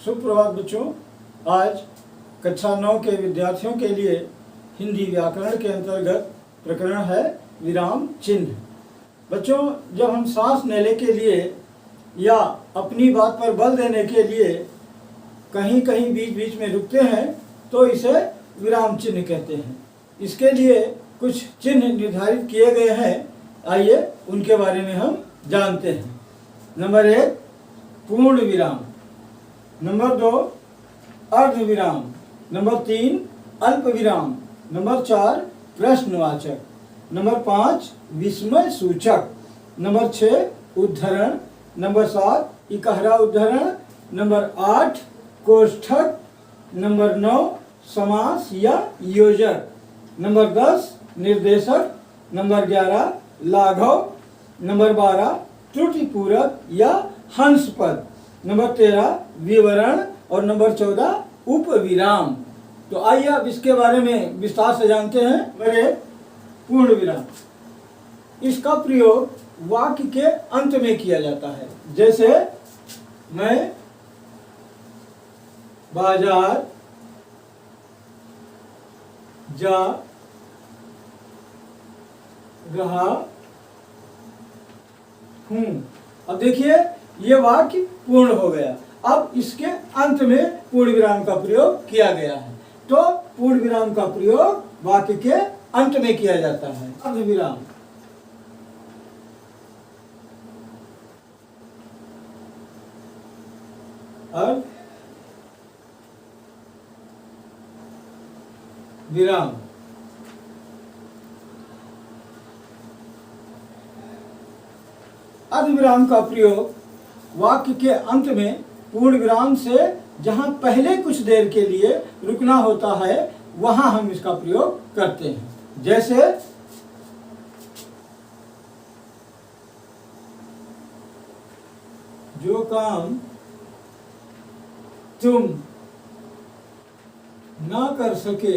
सुप्रभात बच्चों। आज कक्षा 9 के विद्यार्थियों के लिए हिंदी व्याकरण के अंतर्गत प्रकरण है विराम चिन्ह। बच्चों, जब हम सांस लेने के लिए या अपनी बात पर बल देने के लिए कहीं कहीं बीच बीच में रुकते हैं तो इसे विराम चिन्ह कहते हैं। इसके लिए कुछ चिन्ह निर्धारित किए गए हैं, आइए उनके बारे में हम जानते हैं। नंबर 1 पूर्ण विराम, नंबर 2 अर्ध विराम, नंबर 3 अल्प विराम, नंबर 4 प्रश्नवाचक, नंबर 5 विस्मय सूचक, नंबर 6 उद्धरण, नंबर 7 इकहरा उद्धरण, नंबर 8 कोष्ठक, नंबर 9 समास या योजक, नंबर 10 निर्देशक, नंबर 11 लाघव, नंबर 12 त्रुटिपूरक या हंस पद, नंबर 13 विवरण और नंबर 14 उपविराम। तो आइए अब इसके बारे में विस्तार से जानते हैं। नंबर 1 पूर्ण विराम, इसका प्रयोग वाक्य के अंत में किया जाता है। जैसे मैं बाजार जा रहा हूं। अब देखिए ये वाक्य पूर्ण हो गया। अब इसके अंत में पूर्ण विराम का प्रयोग किया गया है। तो पूर्ण विराम का प्रयोग वाक्य के अंत में किया जाता है। अर्ध विराम, अर्ध विराम, अर्ध विराम का प्रयोग वाक्य के अंत में पूर्ण विराम से जहां पहले कुछ देर के लिए रुकना होता है वहां हम इसका प्रयोग करते हैं। जैसे जो काम तुम ना कर सके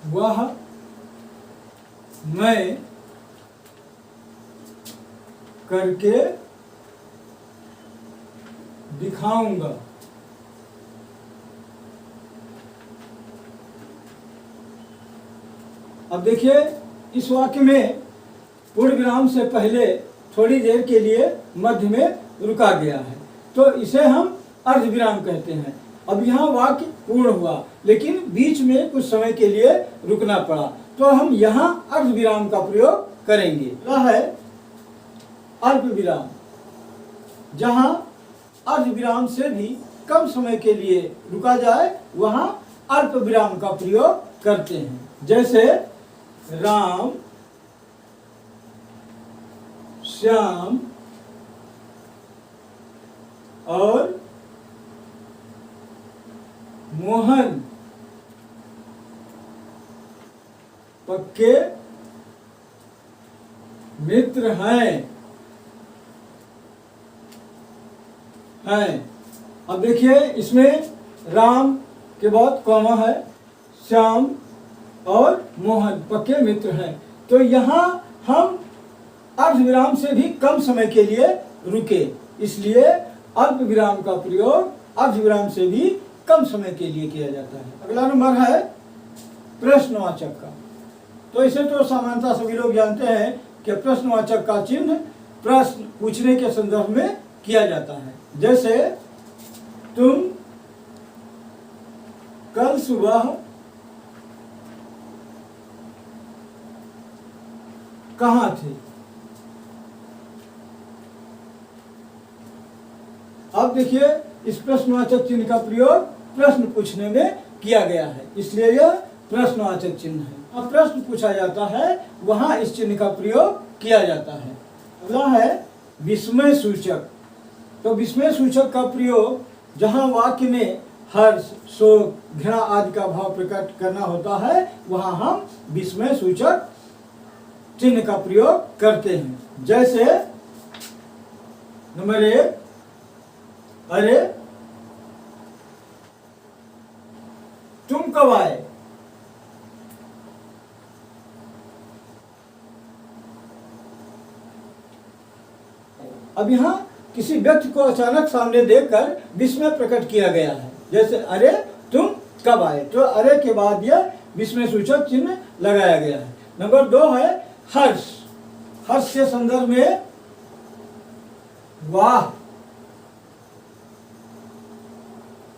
वह मैं करके दिखाऊंगा। अब देखिए इस वाक्य में पूर्ण विराम से पहले थोड़ी देर के लिए मध्य में रुका गया है, तो इसे हम अर्ध विराम कहते हैं। अब यहाँ वाक्य पूर्ण हुआ लेकिन बीच में कुछ समय के लिए रुकना पड़ा, तो हम यहाँ अर्ध विराम का प्रयोग करेंगे। यह है अल्प विराम, जहां अर्ध विराम से भी कम समय के लिए रुका जाए वहां अल्प विराम का प्रयोग करते हैं। जैसे राम श्याम और मोहन पक्के मित्र हैं। अब देखिए इसमें राम के बाद कॉमा है, श्याम और मोहन पक्के मित्र हैं। तो यहाँ हम अर्ध विराम से भी कम समय के लिए रुके, इसलिए अल्प विराम का प्रयोग अर्ध विराम से भी कम समय के लिए किया जाता है। अगला नंबर है प्रश्नवाचक का। तो इसे तो सामान्यतः सभी लोग जानते हैं कि प्रश्नवाचक का चिन्ह प्रश्न पूछने के संदर्भ में किया जाता है। जैसे तुम कल सुबह कहाँ थे? अब देखिए इस प्रश्नवाचक चिन्ह का प्रयोग प्रश्न पूछने में किया गया है, इसलिए यह प्रश्नवाचक चिन्ह है। अब प्रश्न पूछा जाता है वहां इस चिन्ह का प्रयोग किया जाता है। अगला है विस्मय सूचक। तो विस्मय सूचक का प्रयोग जहां वाक्य में हर्ष, शोक, घृणा आदि का भाव प्रकट करना होता है वहां हम विस्मय सूचक चिन्ह का प्रयोग करते हैं। जैसे नंबर 1 अरे तुम कब आए? अब यहाँ किसी व्यक्ति को अचानक सामने देखकर विस्मय प्रकट किया गया है। जैसे अरे तुम कब आए, तो अरे के बाद यह विस्मय सूचक चिन्ह लगाया गया है। नंबर 2 है हर्ष। हर्ष के संदर्भ में वाह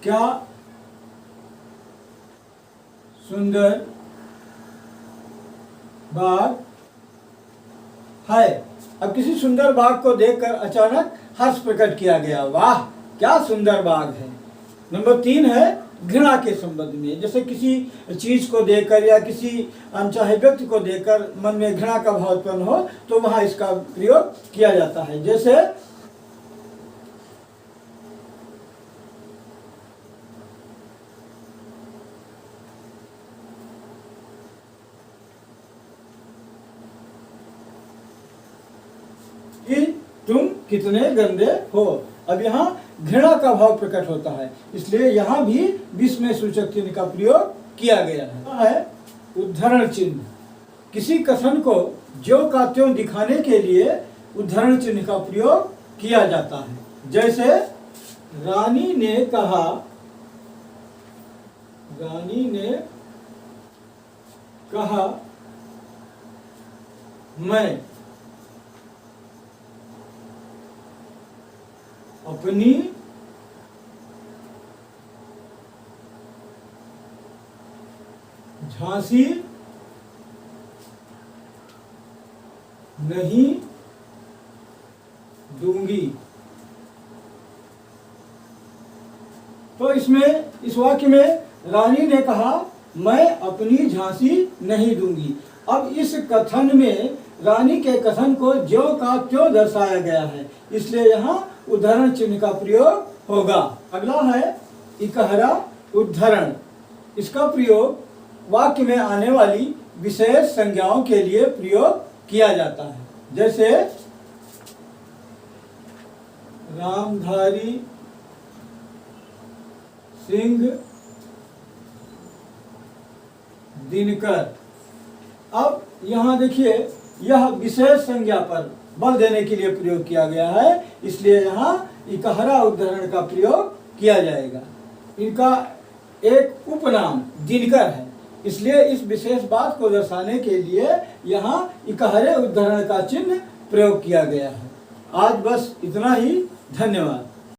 क्या सुंदर बाग है। अब किसी सुंदर बाग को देखकर अचानक हर्ष प्रकट किया गया, वाह क्या सुंदर बाग है। नंबर 3 है घृणा के संबंध में। जैसे किसी चीज को देखकर या किसी अनचाहे व्यक्ति को देखकर मन में घृणा का भाव उत्पन्न हो तो वहां इसका प्रयोग किया जाता है। जैसे कि तुम कितने गंदे हो। अब यहाँ घृणा का भाव प्रकट होता है, इसलिए यहाँ भी विस्मय सूचक चिन्ह का प्रयोग किया गया है। उद्धरण चिन्ह। किसी कथन को ज्यों का त्यों दिखाने के लिए उद्धरण चिन्ह का प्रयोग किया जाता है। जैसे रानी ने कहा, मैं अपनी झांसी नहीं दूंगी। तो इसमें इस वाक्य में रानी ने कहा मैं अपनी झांसी नहीं दूंगी। अब इस कथन में रानी के कथन को ज्यों का त्यों दर्शाया गया है, इसलिए यहाँ उद्धरण चिन्ह का प्रयोग होगा। अगला है इकहरा उद्धरण। इसका प्रयोग वाक्य में आने वाली विशेष संज्ञाओं के लिए प्रयोग किया जाता है। जैसे रामधारी सिंह दिनकर। अब यहाँ देखिए यह विशेष संज्ञा पर बल देने के लिए प्रयोग किया गया है, इसलिए यहाँ इकहरा उद्धरण का प्रयोग किया जाएगा। इनका एक उपनाम दिनकर है, इसलिए इस विशेष बात को दर्शाने के लिए यहाँ इकहरे उद्धरण का चिन्ह प्रयोग किया गया है। आज बस इतना ही। धन्यवाद।